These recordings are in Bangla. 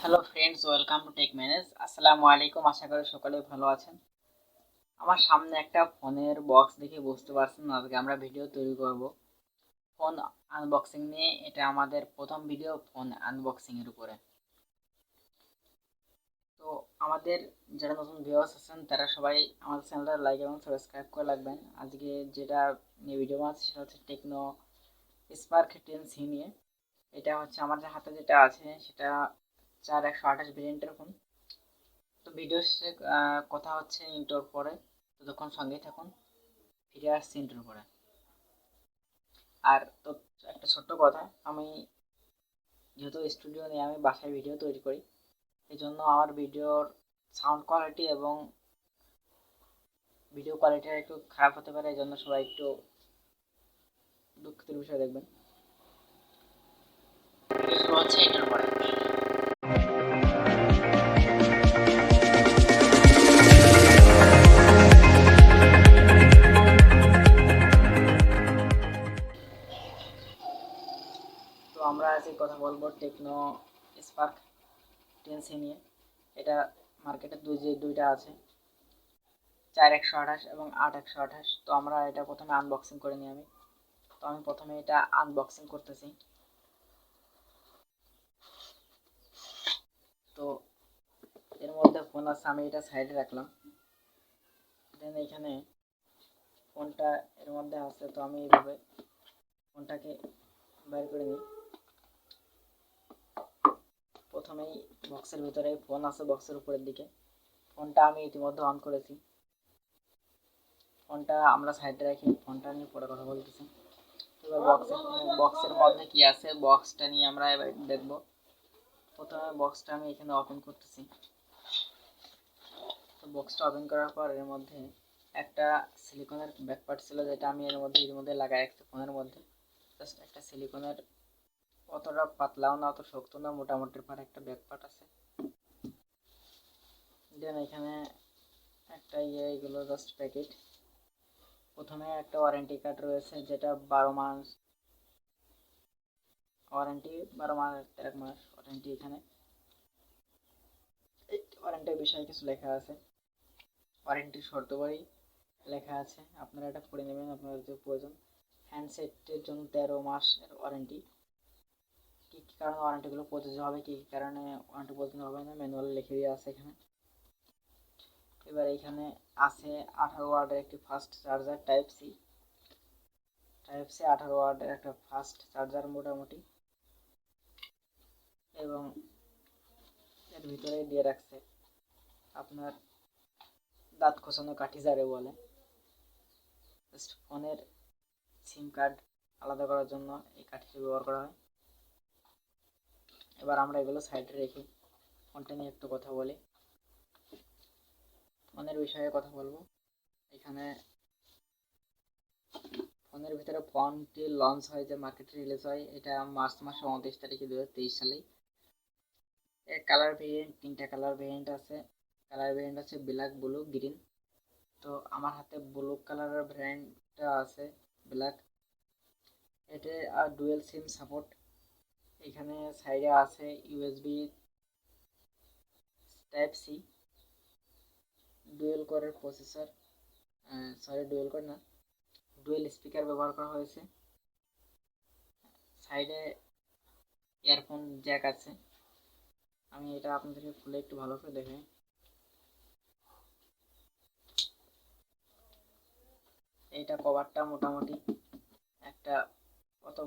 Hello friends, welcome to tech manage. আসসালামু আলাইকুম, আশা করি সকলে ভালো আছেন। আমার সামনে একটা ফোনের বক্স দেখে বুঝতে পারছেন আজকে আমরা ভিডিও তৈরি করব ফোন আনবক্সিং নিয়ে। এটা আমাদের প্রথম ভিডিও ফোন আনবক্সিং এর উপরে। তো আমাদের যারা নতুন ভিউয়ার্স আছেন তারা সবাই আমাদের চ্যানেলটা লাইক এবং সাবস্ক্রাইব করে রাখবেন। আজকে যেটা নিয়ে ভিডিও বানাচ্ছি সেটা হচ্ছে টেকনো স্পার্ক 10C নিয়ে। এটা হচ্ছে আমাদের হাতে যেটা আছে সেটা 4128 ভেরিয়েন্টের ফোন। তো ভিডিও শেষে কথা হচ্ছে ইন্টোর পরে, ততক্ষণ সঙ্গেই থাকুন। ফিরে আসছি ইন্টোর পরে। আর তো একটা ছোট্ট কথা, আমি যেহেতু স্টুডিও নিয়ে আমি বাসায় ভিডিও তৈরি করি, এই জন্য আমার ভিডিওর সাউন্ড কোয়ালিটি এবং ভিডিও কোয়ালিটি একটু খারাপ হতে পারে, এই জন্য সবাই একটু দুঃখিত বিষয় দেখবেন। ভিডিও শুরু হচ্ছে ইন্টোর পরে। তো আমরা আজকে কথা বলবো টেকনো স্পার্ক 10C নিয়ে। এটা মার্কেটে দুইটা আছে, 4128 এবং 8128। তো আমরা এটা প্রথমে আনবক্সিং করে নিই। আমি প্রথমে এটা আনবক্সিং করতেছি। তো এর মধ্যে ফোন আছে, আমি এটা সাইডে রাখলাম। দেন এখানে ফোনটা এর মধ্যে আছে, তো আমি এইভাবে ফোনটাকে বের করে নিই। প্রথমেই বক্সের ভিতরে ফোন আছে, বক্সের উপরের দিকে। ফোনটা আমি ইতিমধ্যে অন করেছি। ফোনটা আমরা সাইডে রাখি, ফোনটা নিয়ে পরে কথা বলতেছি। এবার বক্সের মধ্যে কি আছে বক্সটা নিয়ে আমরা এবার দেখব। প্রথমে বক্সটা আমি এখানে ওপেন করতেছি। তো বক্সটা ওপেন করার পর এর মধ্যে একটা সিলিকনের ব্যাকপার্ট ছিল, যেটা আমি এর মধ্যে লাগাই রাখছি ফোনের মধ্যে। জাস্ট একটা সিলিকনের, অতটা পাতলাও না অত শক্ত না, মোটামুটির পর একটা ব্যাকপার্ট আছে। দেন এখানে একটা এগুলো জাস্ট প্যাকেট। প্রথমে একটা ওয়ারেন্টি কার্ড রয়েছে, যেটা 12 মাস ওয়ারেন্টি, 12 মাস 1 মাস ওয়ারেন্টি। এখানে এই ওয়ারেন্টির বিষয়ে কিছু লেখা আছে, ওয়ারেন্টির শর্তাবলী লেখা আছে, আপনারা এটা পড়ে নেবেন আপনাদের যদি প্রয়োজন। হ্যান্ডসেটের জন্য 13 মাসের ওয়ারেন্টি। কী কী কারণে ওয়ারেন্টিগুলো প্রযোজ্য হবে, কী কী কারণে ওয়ারেন্টি প্রযোজ্য হবে না, ম্যানুয়াল লিখে দেওয়া আছে এখানে। এবার এখানে আছে 18 ওয়াটের একটি ফাস্ট চার্জার টাইপ সি 18 ওয়াটের একটা ফাস্ট চার্জার মোটামুটি। এবং এর ভিতরে দিয়ে রাখছে আপনার দাঁত খোঁচানো কাঠি যারে বলে, ফোনের সিম কার্ড আলাদা করার জন্য এই কাঠিটি ব্যবহার করা হয়। এবার আমরা এগুলো সাইডে রেখে ফোনটা নিয়ে একটু কথা বলি। ফোনের বিষয়ে কথা বলবো। এখানে ফোনের ভিতরে ফোনটি লঞ্চ হয়, যে মার্কেটে রিলিজ হয়, এটা মার্চ মাসের 29 তারিখে 2023 সালে। এর কালার ভেরিয়েন্ট, 3টা কালার ভেরিয়েন্ট আছে। কালার ভেরিয়েন্ট আছে ব্ল্যাক, ব্লু, গ্রিন। তো আমার হাতে ব্লু কালারের ভেরিয়েন্টটা আছে, ব্ল্যাক। এটা আর ডুয়েল সিম সাপোর্ট। এখানে সাইডে আছে ইউএসবি টাইপ সি, ডুয়েল কোরের প্রসেসর, ডুয়েল কোর না, ডুয়েল স্পিকার ব্যবহার করা হয়েছে। সাইডে ইয়ারফোন জ্যাক আছে। আমি এটা আপনাদেরকে খুলে একটু ভালো করে দেখাই। এইটা কভারটা মোটামুটি একটা, অত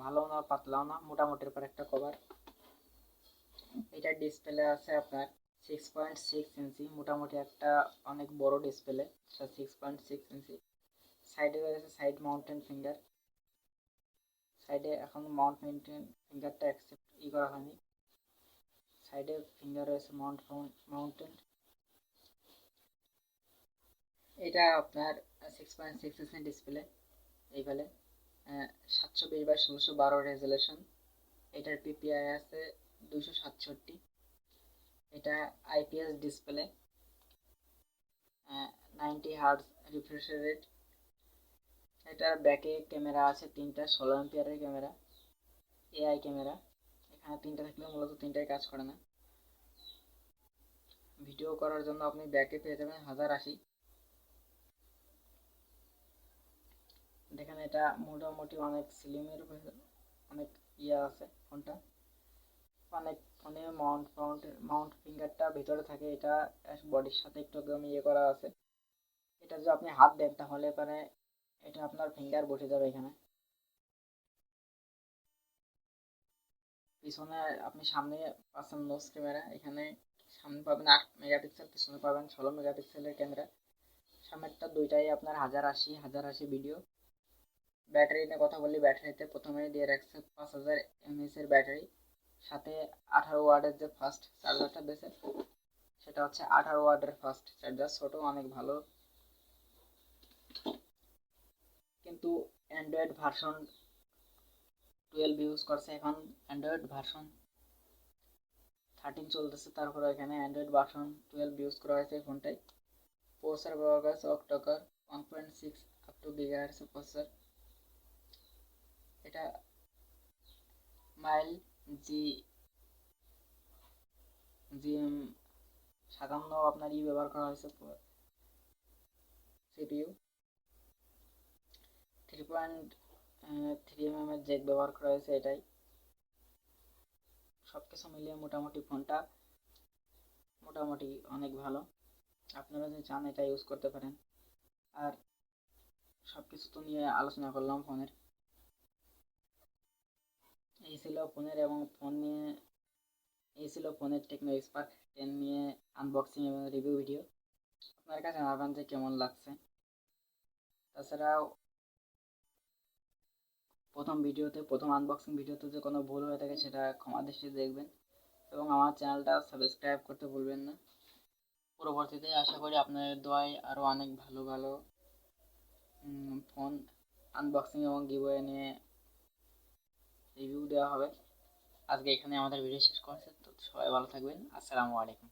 ভালো না পাতলাও না, মোটামুটির পর একটা কভার। এটা ডিসপ্লে আছে আপনার 6.6 ইঞ্চি, মোটামুটি একটা অনেক বড় ডিসপ্লে, 6.6 ইঞ্চি। সাইডে রয়েছে সাইড মাউন্টেন ফিঙ্গার। সাইডে এখন মাউন্টেন ফিঙ্গারটা অ্যাকসেপ্ট করা হয়নি। সাইডে ফিঙ্গার রয়েছে মাউন্টেন। এটা আপনার 6.6 ইঞ্চি ডিসপ্লে। এইভাবে 720x1612 রেজুলেশন। এটার পিপিআই আছে 267। এটা IPS display, 90 hertz refresh rate. এটার ব্যাকে ক্যামেরা আছে 3টা, 16 এম্পিয়ারের ক্যামেরা, এআই ক্যামেরা। এখানে 3টা থাকলে মূলত 3টাই কাজ করে না। ভিডিও করার জন্য আপনি ব্যাকে পেয়ে যাবেন 1080। দেখেন এটা মোটামুটি অনেক স্লিমের অনেক আছে ফোনটা, অনেক ফোনে মাউন্ট ফিঙ্গারটা ভিতরে থাকে, এটা বডির সাথে একটু একদম করা আছে। এটা যদি আপনি হাত দেন তাহলে মানে এটা আপনার ফিঙ্গার বসে যাবে এখানে। পিছনে আপনি সামনে পাচ্ছেন নোজ ক্যামেরা, এখানে সামনে পাবেন 8 মেগাপিক্সেল, পিছনে পাবেন 16 মেগাপিক্সেলের ক্যামেরা। সামনেরটা দুইটাই আপনার 1080 ভিডিও। ব্যাটারি নিয়ে কথা বলি, ব্যাটারিতে প্রথমে দিয়ে রাখছে 5000 mAh এর ব্যাটারি, সাথে 18 ওয়াটের যে ফাস্ট চার্জারটা দিয়েছে সেটা হচ্ছে 18 ওয়াটের ফাস্ট চার্জার, ছোট অনেক ভালো। কিন্তু অ্যান্ড্রয়েড ভার্সন 12 ইউজ করছে, এখন অ্যান্ড্রয়েড ভার্সন 13 চলতেছে, তারপরে এখানে অ্যান্ড্রয়েড ভার্সন 12 ইউজ করা হয়েছে ফোনটায়। প্রসেসর ব্যবহার করেছে অক্টোকর 1.6 আপ টু গিগাহার্টজ প্রসেসর। এটা মাইল জি জিএম 57 আপনার ব্যবহার করা হয়েছে সিপিইউ। 3.3 এর জ্যাক ব্যবহার করা হয়েছে এটাই। সবকিছু মিলিয়ে মোটামুটি ফোনটা মোটামুটি অনেক ভালো, আপনারা যদি চান এটা ইউজ করতে পারেন। আর সবকিছু তো নিয়ে আলোচনা করলাম ফোনের, এই ছিল ফোনের এবং ফোন নিয়ে এই ছিল ফোনের টেকনো স্পার্ক 10 নিয়ে আনবক্সিং এবং রিভিউ ভিডিও। আপনার কাছে জানাবেন যে কেমন লাগছে। তাছাড়াও প্রথম আনবক্সিং ভিডিওতে যে কোনো ভুল হয়ে থাকে সেটা ক্ষমা দৃষ্টিতে দেখবেন, এবং আমার চ্যানেলটা সাবস্ক্রাইব করতে ভুলবেন না। পরবর্তীতে আশা করি আপনাদের দোয়ায় আরও অনেক ভালো ভালো ফোন আনবক্সিং এবং গিভওয়ে নিয়ে রিভিউ দেওয়া হবে। আজকে এখানে আমাদের ভিডিও শেষ করছি, তো সবাই ভালো থাকবেন। আসসালামু আলাইকুম।